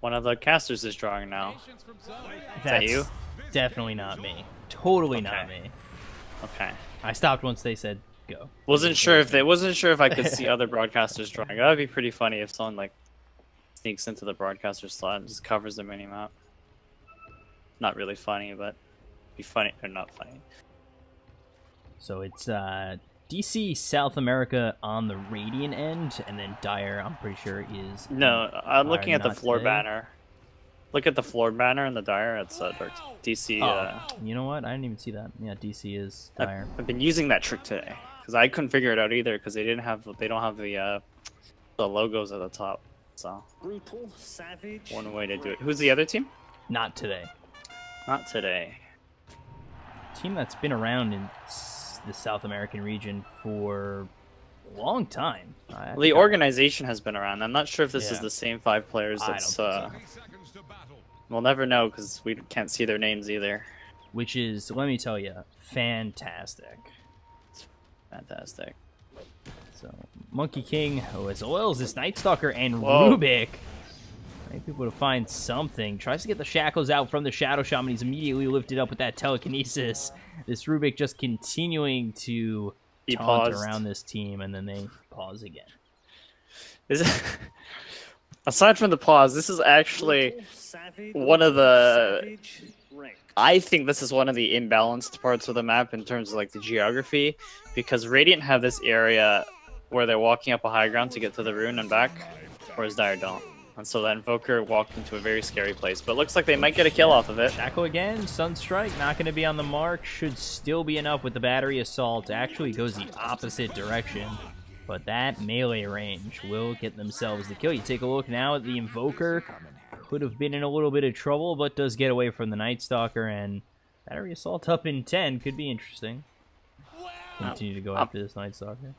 One of the casters is drawing now. That's that you? definitely not me. Totally Okay. not me. Okay. I stopped once they said go. Wasn't sure if I could see other broadcasters drawing. That'd be pretty funny if someone like sneaks into the broadcaster slot and just covers the minimap. Not really funny, but be funny or not funny. So it's DC South America on the Radiant end, and then Dire, I'm pretty sure, is... No, I'm looking at the not floor today. banner. Look at the floor banner in the Dire. It's DC. You know what? I didn't even see that. Yeah, DC is Dire. I've been using that trick today because I couldn't figure it out either because they don't have the logos at the top. So Brutal, savage. one way to do it. Who's the other team? Not today. Not today. Team that's been around in the South American region for a long time. The organization has been around. I'm not sure if this is Yeah. the same 5 players. I That's don't we'll never know because we can't see their names either. Which is, let me tell you, fantastic. Fantastic. So, Monkey King, as well as this Night Stalker and Whoa. Rubik. Maybe able to find something. Tries to get the shackles out from the Shadow Shaman. He's immediately lifted up with that telekinesis. This Rubik just continuing to He taunt paused. around this team, and then they pause again. Is it, aside from the pause, this is actually Brutal, savage, one of the... savage, wrecked. I think this is one of the imbalanced parts of the map in terms of like the geography, because Radiant have this area where they're walking up a high ground to get to the rune and back, whereas Dire don't. And so that Invoker walked into a very scary place, but looks like they might get a kill off of it. Shackle again, Sunstrike, not going to be on the mark. Should still be enough with the Battery Assault. Actually goes the opposite direction. But that melee range will get themselves the kill. You take a look now at the Invoker. Could have been in a little bit of trouble, but does get away from the Night Stalker. And Battery Assault up in 10 could be interesting. Continue to go after this Night Stalker.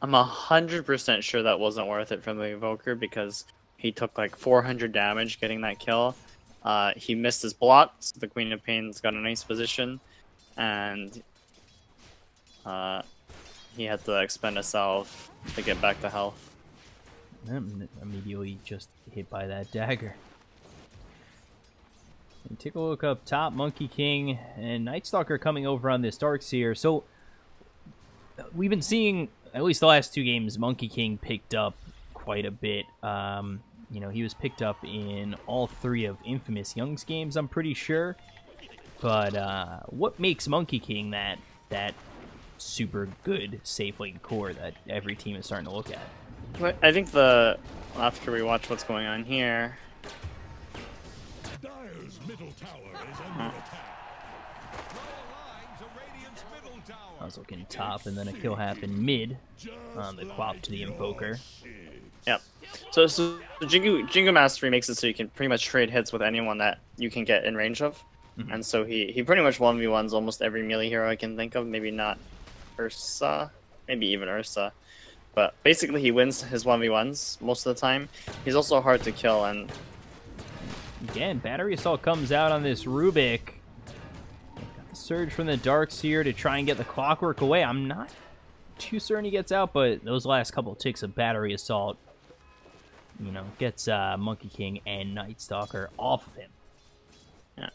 I'm 100% sure that wasn't worth it from the Invoker because he took like 400 damage getting that kill. He missed his block, so the Queen of Pain's got a nice position, and he had to expend a salve to get back to health. Immediately just hit by that dagger. And take a look up top, Monkey King and Night Stalker coming over on this Darkseer. So we've been seeing, at least the last 2 games, Monkey King picked up quite a bit. You know, he was picked up in all 3 of Infamous Young's games, I'm pretty sure. But what makes Monkey King that super good safe lane core that every team is starting to look at? I think after we watch what's going on here, Dire's middle tower is under attack. I was looking top, and then a kill happened mid on the Quap to the Invoker. yep. So Jingu Mastery makes it so you can pretty much trade hits with anyone that you can get in range of. And so he pretty much 1v1s almost every melee hero I can think of. Maybe not Ursa, maybe even Ursa. But basically he wins his 1v1s most of the time. He's also hard to kill, and Again, Battery Assault comes out on this Rubik. Got the Surge from the Darkseer to try and get the Clockwork away. I'm not too certain he gets out, but those last couple ticks of Battery Assault, you know, gets Monkey King and Night Stalker off of him. yeah.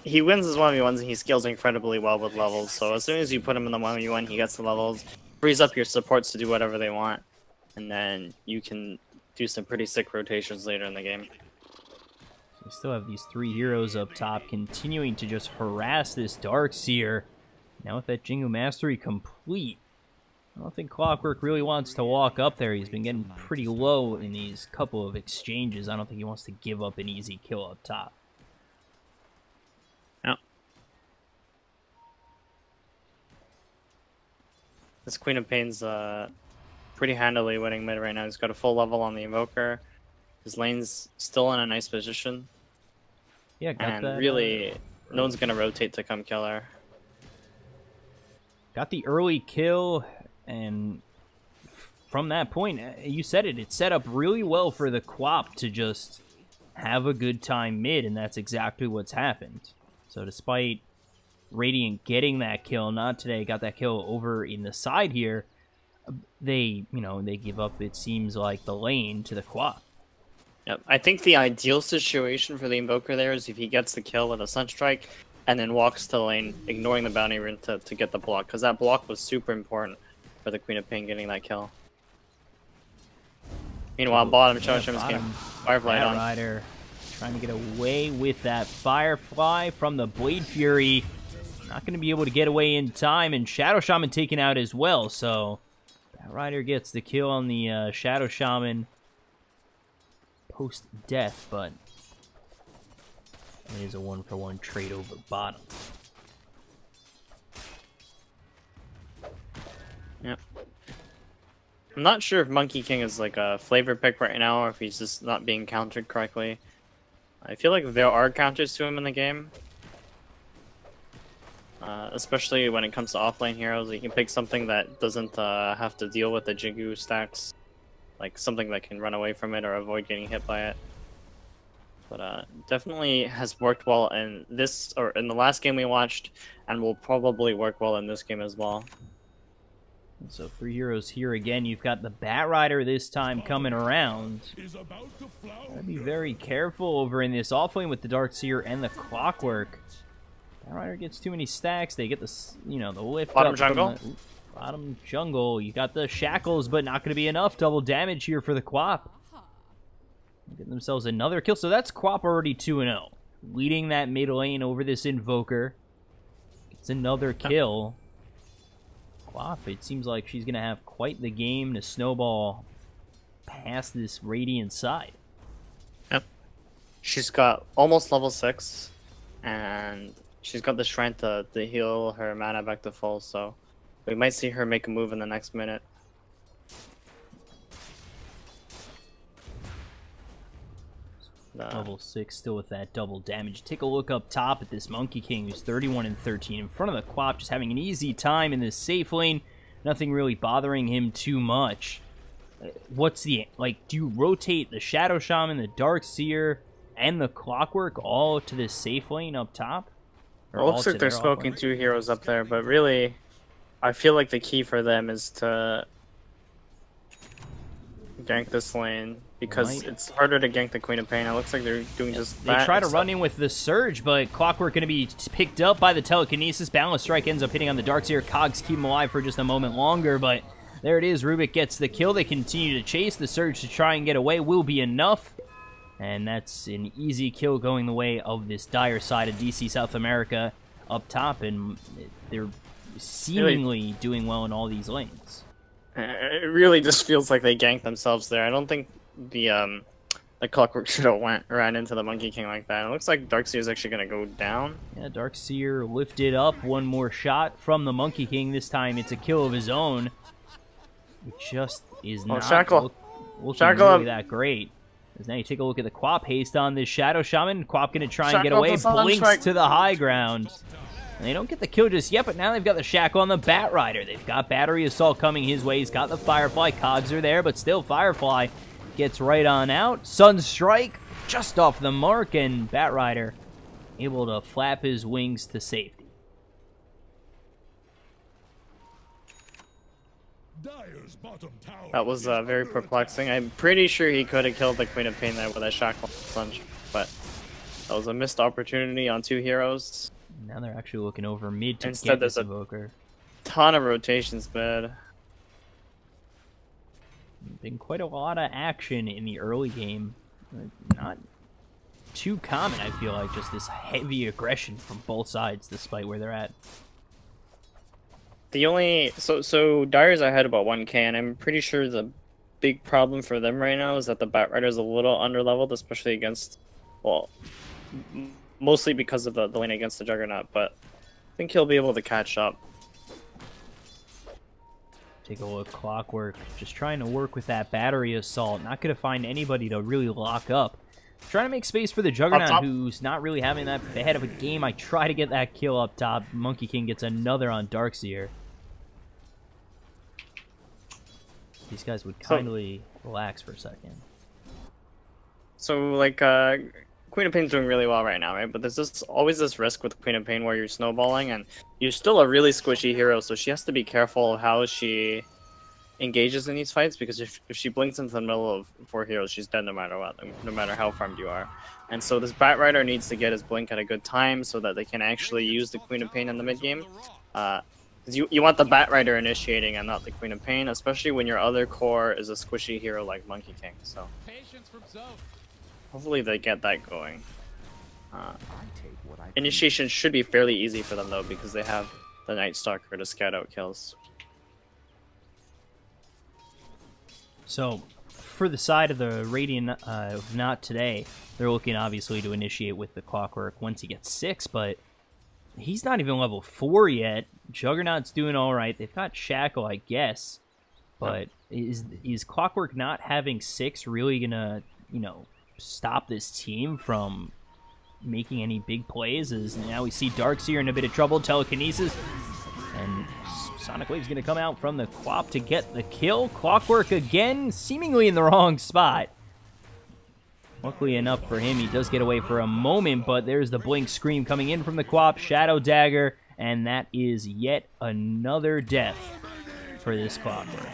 He wins his 1v1s and he scales incredibly well with levels. So as soon as you put him in the 1v1, he gets the levels, frees up your supports to do whatever they want, and then you can do some pretty sick rotations later in the game. We still have these 3 heroes up top continuing to just harass this Darkseer. Now with that Jingu Mastery complete, I don't think Clockwork really wants to walk up there. He's been getting pretty low in these couple of exchanges. I don't think he wants to give up an easy kill up top. Yeah. This Queen of Pain's pretty handily winning mid right now. He's got a full level on the Invoker. His lane's still in a nice position. Yeah, got And that. really, no one's going to rotate to come kill her. Got the early kill, and from that point, you said it, it's set up really well for the Quap to just have a good time mid, and that's exactly what's happened. So despite Radiant getting that kill, not today, got that kill over in the side here, they give up, it seems like, the lane to the Quap. Yep. I think the ideal situation for the Invoker there is if he gets the kill with a Sunstrike and then walks to lane, ignoring the bounty rune to get the block, because that block was super important for the Queen of Pain getting that kill. Meanwhile, bottom, Chaos.SA is getting Firefly on. Rider trying to get away with that Firefly from the Blade Fury. Not going to be able to get away in time, and Shadow Shaman taken out as well, so that Rider gets the kill on the Shadow Shaman post-death, but it is a 1-for-1 trade over bottom. Yep. I'm not sure if Monkey King is like a flavor pick right now, or if he's just not being countered correctly. I feel like there are counters to him in the game. Especially when it comes to offlane heroes, you can pick something that doesn't have to deal with the Jingu stacks. Like something that can run away from it or avoid getting hit by it. But definitely has worked well in this, or in the last game we watched, and will probably work well in this game as well. So 3 heroes here again. You've got the Bat Rider this time coming around. Gotta be very careful over in this offlane with the Darkseer and the Clockwork. Bat Rider gets too many stacks. They get the, you know, the lift bottom up jungle. From the bottom jungle. You got the shackles, but not going to be enough. Double damage here for the Quap. Getting themselves another kill. So that's Quap already 2-0. Leading that mid lane over this Invoker. Gets another kill. Quap, it seems like she's going to have quite the game to snowball past this Radiant side. Yep. She's got almost level 6, and she's got the strength to heal her mana back to full, so we might see her make a move in the next minute. Level 6, still with that double damage. Take a look up top at this Monkey King, who's 31-13 in front of the Quap, just having an easy time in this safe lane. Nothing really bothering him too much. What's the, like, do you rotate the Shadow Shaman, the Darkseer, and the Clockwork all to this safe lane up top? It looks like they're smoking 2 heroes up there, but really, I feel like the key for them is to gank this lane, because it's harder to gank the Queen of Pain. It looks like they're doing just that. They try to run in with the Surge, but Clockwork going to be picked up by the Telekinesis. Balance Strike ends up hitting on the Darkseer. Cogs keep him alive for just a moment longer, but there it is. Rubik gets the kill. They continue to chase. The Surge to try and get away will be enough. And that's an easy kill going the way of this dire side of DC South America up top, and they're seemingly doing well in all these lanes. It really just feels like they ganked themselves there. I don't think the Clockwork should have ran into the Monkey King like that. It looks like Darkseer is actually going to go down. Yeah, Darkseer lifted up. One more shot from the Monkey King. This time it's a kill of his own. It just is not looking really that great. As now you take a look at the Quap haste on this Shadow Shaman. Quap going to try and get away. Blinks to the high ground. And they don't get the kill just yet, but now they've got the Shackle on the Bat Rider. They've got Battery Assault coming his way. He's got the Firefly. Cogs are there, but still Firefly gets right on out. Sunstrike just off the mark, and Bat Rider able to flap his wings to safety. That was very perplexing. I'm pretty sure he could have killed the Queen of Pain there with a Shackle Plunge, but that was a missed opportunity on 2 heroes. Now they're actually looking over mid to Instead, get there's this Invoker. Ton of rotations, bad. Been quite a lot of action in the early game. Not too common, I feel like, just this heavy aggression from both sides, despite where they're at. The only so Dire's ahead about 1k, and I'm pretty sure the big problem for them right now is that the Bat Rider's a little underleveled, especially against, well, mostly because of the lane against the Juggernaut, but I think he'll be able to catch up. Take a look, Clockwork, just trying to work with that Battery Assault. Not going to find anybody to really lock up. Trying to make space for the Juggernaut, who's not really having that bad of a game. I try to get that kill up top. Monkey King gets another on Darkseer. These guys would kindly relax for a second. So, like, Queen of Pain's doing really well right now, right? But there's always this risk with Queen of Pain where you're snowballing, and you're still a really squishy hero, so she has to be careful of how she engages in these fights, because if she blinks into the middle of 4 heroes, she's dead no matter what, no matter how farmed you are. And so this Bat Rider needs to get his blink at a good time so that they can actually use the Queen of Pain in the mid game. You want the Bat Rider initiating and not the Queen of Pain, especially when your other core is a squishy hero like Monkey King. So hopefully they get that going. Initiation should be fairly easy for them though, because they have the Night Stalker to scout out kills. So, for the side of the Radiant NoT today, they're looking obviously to initiate with the Clockwork once he gets 6, but he's not even level 4 yet. Juggernaut's doing alright. They've got Shackle, I guess, but is Clockwork not having 6 really gonna, you know, stop this team from making any big plays? As now we see Darkseer in a bit of trouble, telekinesis, and Sonic Wave's going to come out from the Quap to get the kill. Clockwork again, seemingly in the wrong spot. Luckily enough for him, he does get away for a moment, but there's the Blink Scream coming in from the Quap, Shadow Dagger, and that is yet another death for this Clockwork.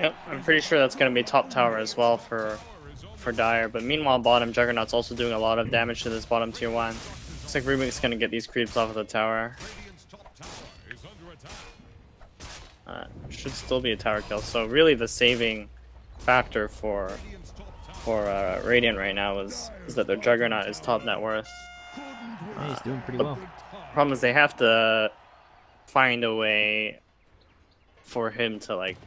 Yep, I'm pretty sure that's going to be top tower as well for Dire, but meanwhile bottom, Juggernaut's also doing a lot of damage to this bottom tier 1. Looks like Rubik's going to get these creeps off of the tower. Should still be a tower kill, so really the saving factor for Radiant right now is that their Juggernaut is top net worth. Yeah, he's doing pretty well. Problem is they have to find a way for him to, like,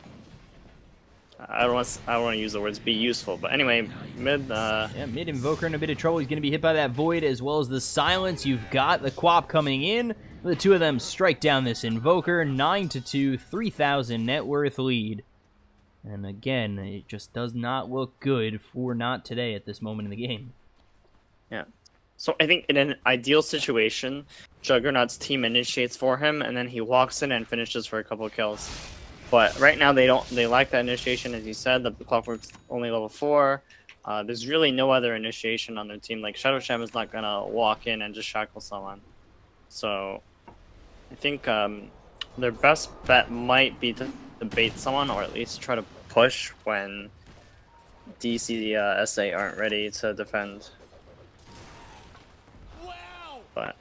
I don't want to use the words be useful, but anyway, mid. Yeah, mid Invoker in a bit of trouble. He's going to be hit by that Void as well as the Silence. You've got the Quap coming in. The two of them strike down this Invoker. 9-2, 3,000 net worth lead. And again, it just does not look good for NoT today at this moment in the game. Yeah. So I think in an ideal situation, Juggernaut's team initiates for him, and then he walks in and finishes for a couple kills. But right now they lack that initiation, as you said. The Clockwork's only level 4. There's really no other initiation on their team. Like Shadow Sham is not gonna walk in and just shackle someone. So I think their best bet might be to bait someone, or at least try to push when DC.SA aren't ready to defend. But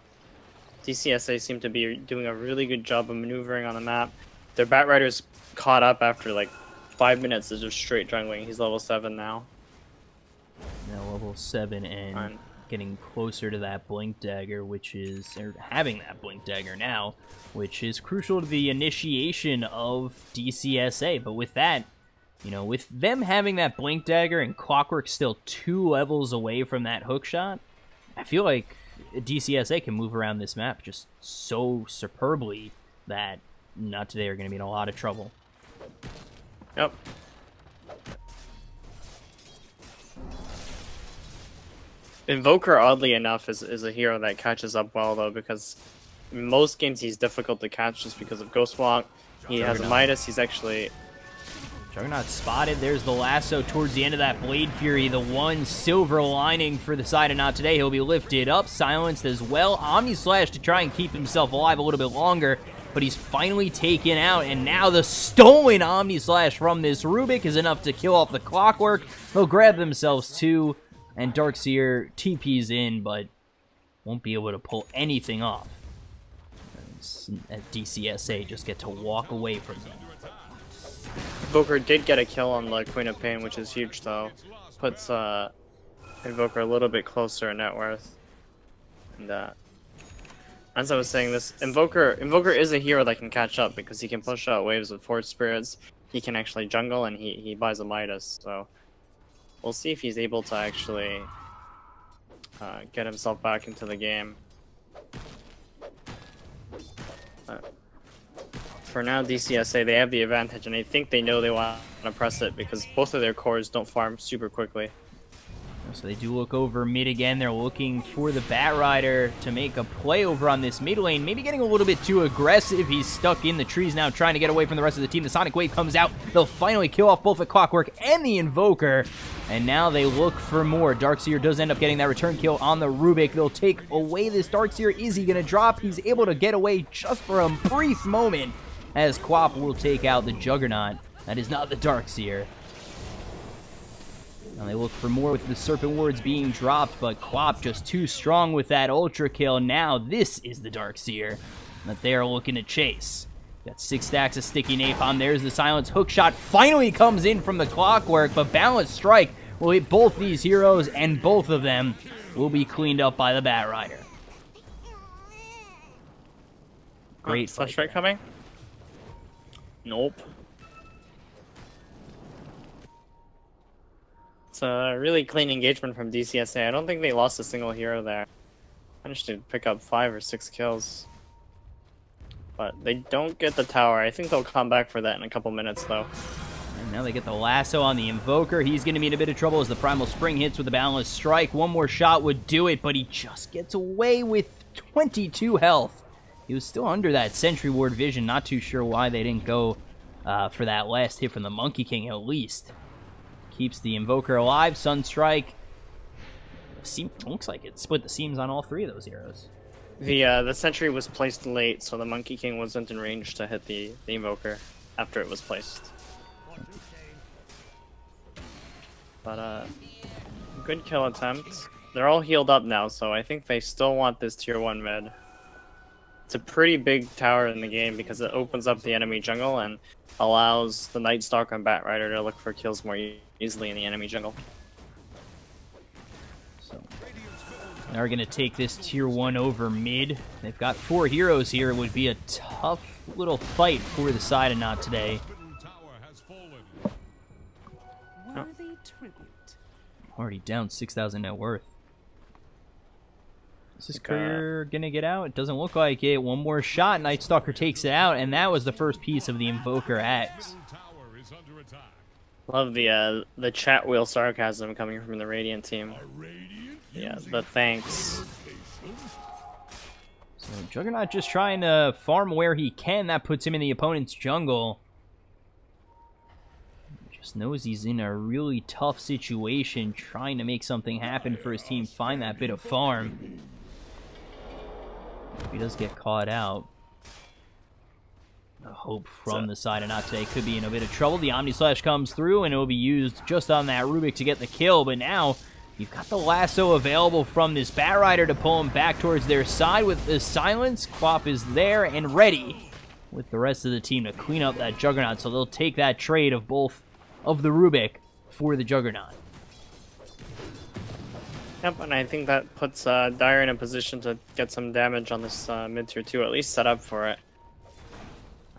DC.SA seem to be doing a really good job of maneuvering on the map. Their Bat Rider's caught up after like 5 minutes of just straight jungling. He's level 7 now. Now level 7 and getting closer to that Blink Dagger, which is, or having that Blink Dagger now, which is crucial to the initiation of DC.SA. But with that, you know, with them having that Blink Dagger and Clockwork still 2 levels away from that hookshot, I feel like DC.SA can move around this map just so superbly that NoT today are going to be in a lot of trouble. Yep. Invoker, oddly enough, is a hero that catches up well, though, because in most games he's difficult to catch just because of Ghost Walk. He has a Midas, he's actually... Juggernaut spotted. There's the lasso towards the end of that Blade Fury. The one silver lining for the side of NoT today. He'll be lifted up, silenced as well. Omni Slash to try and keep himself alive a little bit longer, but he's finally taken out, and now the stolen Omni Slash from this Rubik is enough to kill off the Clockwork. They'll grab themselves 2, and Darkseer TP's in, but won't be able to pull anything off. At DC.SA just get to walk away from them. Invoker did get a kill on the Queen of Pain, which is huge, though. Puts Invoker a little bit closer in net worth. And as I was saying, this Invoker is a hero that can catch up because he can push out waves with Force Spirits. He can actually jungle, and he buys a Midas. So we'll see if he's able to actually get himself back into the game. For now, DC.SA, they have the advantage, and I think they know they want to press it because both of their cores don't farm super quickly. So they do look over mid again. They're looking for the Bat Rider to make a play over on this mid lane. Maybe getting a little bit too aggressive. He's stuck in the trees now, trying to get away from the rest of the team. The Sonic Wave comes out. They'll finally kill off both the Clockwork and the Invoker. And now they look for more. Darkseer does end up getting that return kill on the Rubik. They'll take away this Darkseer. Is he going to drop? He's able to get away just for a brief moment, as Quap will take out the Juggernaut. That is not the Darkseer. Now they look for more with the Serpent Wards being dropped, but Quap just too strong with that Ultra Kill. Now this is the Darkseer that they are looking to chase. Got 6 stacks of Sticky Napalm. There's the Silence Hook Shot. Finally comes in from the Clockwork, but Balanced Strike will hit both these heroes, and both of them will be cleaned up by the Bat Rider. Great Flash strike coming? Nope. It's a really clean engagement from DC.SA. I don't think they lost a single hero there. Managed to pick up 5 or 6 kills. But they don't get the tower. I think they'll come back for that in a couple minutes, though. And now they get the lasso on the Invoker. He's going to be in a bit of trouble as the Primal Spring hits with the Balanced Strike. One more shot would do it, but he just gets away with 22 health. He was still under that Sentry Ward vision. Not too sure why they didn't go for that last hit from the Monkey King, at least. Keeps the Invoker alive. Sunstrike. Looks like it split the seams on all 3 of those heroes. The Sentry was placed late, so the Monkey King wasn't in range to hit the Invoker after it was placed. But, good kill attempt. They're all healed up now, so I think they still want this tier 1 mid. It's a pretty big tower in the game because it opens up the enemy jungle and allows the Night Stalker and Bat Rider to look for kills more easily in the enemy jungle. So they're going to take this tier 1 over mid. They've got 4 heroes here. It would be a tough little fight for the side of NoT today. Worthy tribute. Already down 6,000 net worth. Is this Courier gonna get out? It doesn't look like it. One more shot, Night Stalker takes it out, and that was the first piece of the Invoker X. Love the chat wheel sarcasm coming from the Radiant team. Yeah, the thanks. So Juggernaut just trying to farm where he can. That puts him in the opponent's jungle. Just knows he's in a really tough situation, trying to make something happen for his team, find that bit of farm. If he does get caught out, the hope from the side of NoT today could be in a bit of trouble. The Omni Slash comes through, and it will be used just on that Rubik to get the kill, but now you've got the lasso available from this Bat Rider to pull him back towards their side with the silence. Quap is there and ready with the rest of the team to clean up that Juggernaut, so they'll take that trade of both of the Rubik for the Juggernaut. Yep, and I think that puts Dire in a position to get some damage on this mid-tier 2, at least set up for it.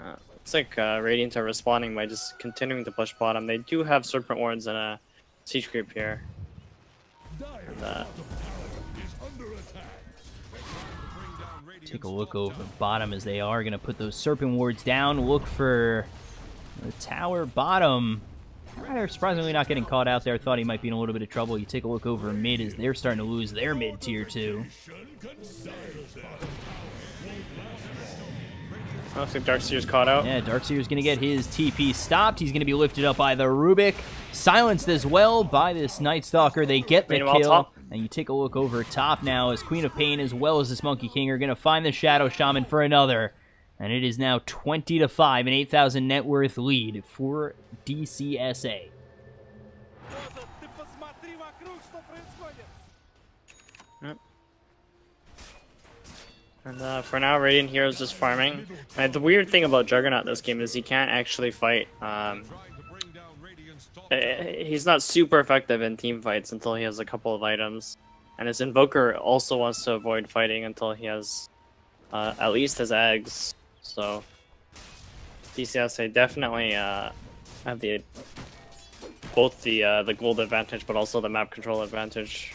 Looks like Radiant are responding by just continuing to push bottom. They do have Serpent Wards and a Siege Creep here. And, take a look over bottom as they are going to put those Serpent Wards down. Look for the tower bottom. They're surprisingly not getting caught out there. Thought he might be in a little bit of trouble. You take a look over mid as they're starting to lose their mid tier 2. looks like Darkseer's caught out. Yeah, Darkseer's going to get his TP stopped. He's going to be lifted up by the Rubik. Silenced as well by this Night Stalker. They get the kill. Top. And you take a look over top now as Queen of Pain as well as this Monkey King are going to find the Shadow Shaman for another. And it is now 20-5, an 8,000 net worth lead for DC.SA. Yep. And for now, Radiant Hero's just farming. And the weird thing about Juggernaut this game is he can't actually fight. He's not super effective in team fights until he has a couple of items. And his Invoker also wants to avoid fighting until he has at least his eggs. So DC.SA definitely have both the gold advantage, but also the map control advantage.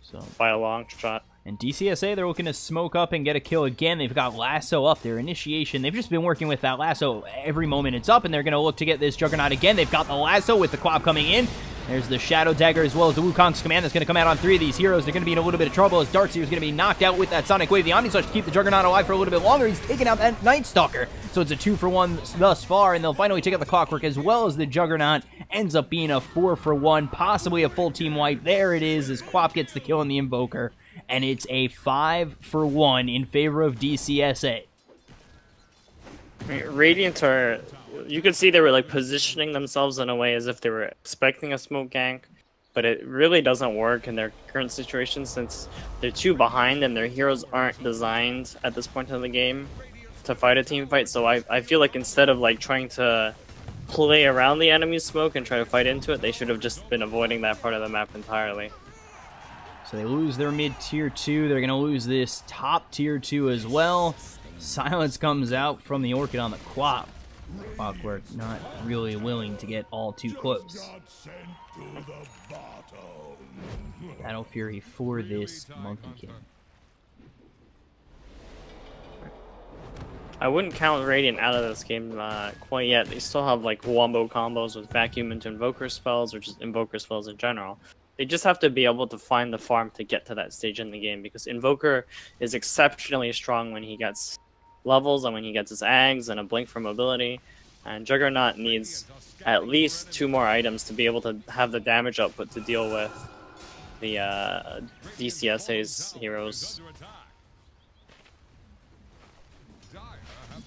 So by a long shot. And DC.SA, they're looking to smoke up and get a kill again. They've got Lasso up. Their initiation, they've just been working with that Lasso every moment it's up, and they're going to look to get this Juggernaut again. They've got the Lasso with the Quap coming in. There's the Shadow Dagger as well as the Wukong's Command that's going to come out on 3 of these heroes. They're going to be in a little bit of trouble as Darkseer's going to be knocked out with that Sonic Wave. The Omni Slash to keep the Juggernaut alive for a little bit longer. He's taking out that Night Stalker. So it's a 2-for-1 thus far, and they'll finally take out the Clockwork as well as the Juggernaut. Ends up being a 4-for-1, possibly a full team wipe. There it is as Quap gets the kill on the Invoker. And it's a 5-for-1 in favor of DC.SA. I mean, Radiant are, you could see they were like positioning themselves in a way as if they were expecting a smoke gank, but it really doesn't work in their current situation since they're too behind and their heroes aren't designed at this point in the game to fight a team fight. So I feel like instead of like trying to play around the enemy's smoke and try to fight into it, they should have just been avoiding that part of the map entirely. So they lose their mid tier 2. They're going to lose this top tier 2 as well. Silence comes out from the Orchid on the Quap. Clockwork not really willing to get all too close. Battle Fury for this Monkey King. I wouldn't count Radiant out of this game quite yet. They still have like wombo combos with vacuum into invoker spells or just invoker spells in general. They just have to be able to find the farm to get to that stage in the game because invoker is exceptionally strong when he gets levels and when he gets his Ags and a blink for mobility. And Juggernaut needs at least 2 more items to be able to have the damage output to deal with the DC.SA's heroes.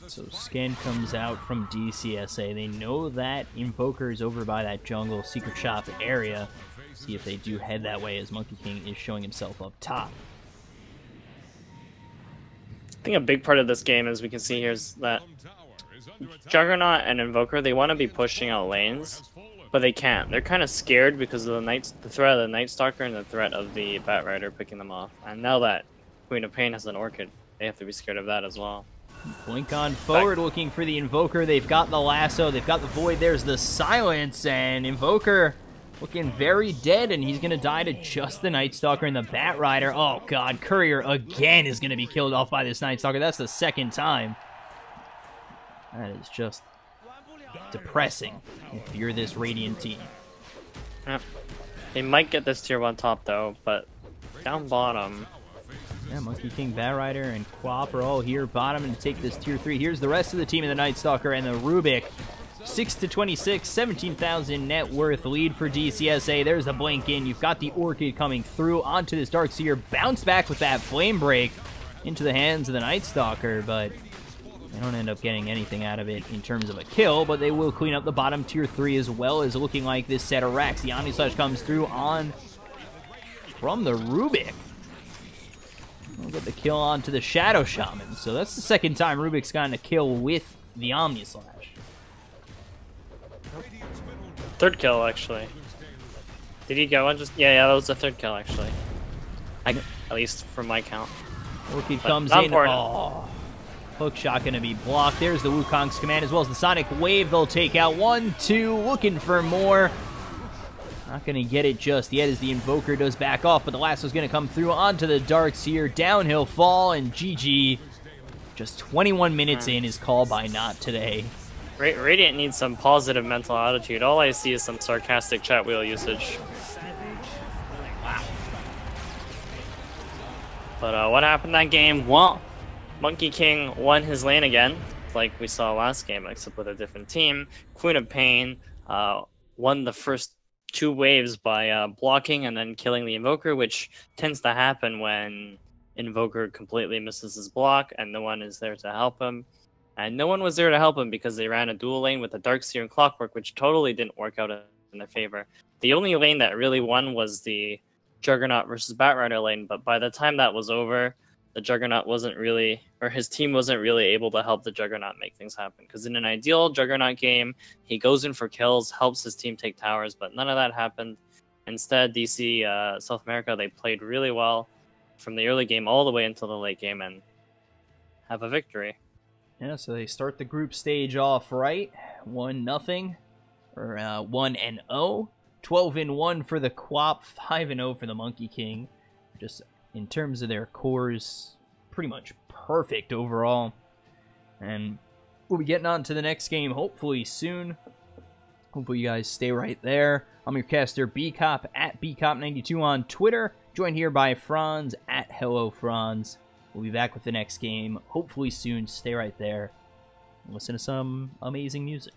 So scan comes out from DC.SA. They know that Invoker is over by that jungle secret shop area. See if they do head that way as Monkey King is showing himself up top. I think a big part of this game, as we can see here, is that Juggernaut and Invoker, they want to be pushing out lanes, but they can't. They're kind of scared because of the threat of the Night Stalker and the threat of the Bat Rider picking them off. And now that Queen of Pain has an Orchid, they have to be scared of that as well. Blink on forward, looking for the Invoker. They've got the lasso, they've got the Void. There's the Silence, and Invoker looking very dead, and he's going to die to just the Night Stalker and the Bat Rider. Oh, God. Courier again is going to be killed off by this Night Stalker. That's the second time. That is just depressing if you're this Radiant team. Yep. They might get this tier 1 top, though, but down bottom... Yeah, Monkey King, Bat Rider, and Quap are all here bottom and to take this tier 3. Here's the rest of the team of the Night Stalker and the Rubik. 6-26, 17,000 net worth lead for DC.SA. There's the blink in. You've got the Orchid coming through onto this Darkseer. Bounce back with that Flame Break into the hands of the Night Stalker, but they don't end up getting anything out of it in terms of a kill, but they will clean up the bottom tier 3 as well as looking like this set of racks. The Omni Slash comes through on from the Rubik. We'll get the kill onto the Shadow Shaman. So that's the second time Rubik's gotten a kill with the Omni Slash. Third kill, actually. Did he get one? Yeah, that was the third kill, actually. At least from my count. Orchid But comes not in. important. Oh, hook shot going to be blocked. There's the Wukong's command as well as the Sonic Wave. They'll take out 1, 2, looking for more. Not going to get it just yet as the Invoker does back off, but the lasso's going to come through onto the Darkseer. Downhill fall, and GG. Just 21 minutes in is called by NoT today. Radiant needs some positive mental attitude. All I see is some sarcastic chat wheel usage. Wow. But what happened that game? Well, Monkey King won his lane again, like we saw last game, except with a different team. Queen of Pain won the first 2 waves by blocking and then killing the Invoker, which tends to happen when Invoker completely misses his block and no one is there to help him. And no one was there to help him because they ran a dual lane with the Darkseer and Clockwork, which totally didn't work out in their favor. The only lane that really won was the Juggernaut versus Batrider lane, but by the time that was over, the Juggernaut wasn't really, or his team wasn't really able to help the Juggernaut make things happen. Because in an ideal Juggernaut game, he goes in for kills, helps his team take towers, but none of that happened. Instead, DC South America, they played really well from the early game all the way until the late game and have a victory. Yeah, so they start the group stage off right. 1-0, or 1-0. 12-1 for the Quap, 5-0 for the Monkey King. Just in terms of their cores, pretty much perfect overall. And we'll be getting on to the next game hopefully soon. Hopefully you guys stay right there. I'm your caster, BCop, at BCop92 on Twitter. Joined here by Franz, at HelloFranz. We'll be back with the next game, hopefully soon. Stay right there and listen to some amazing music.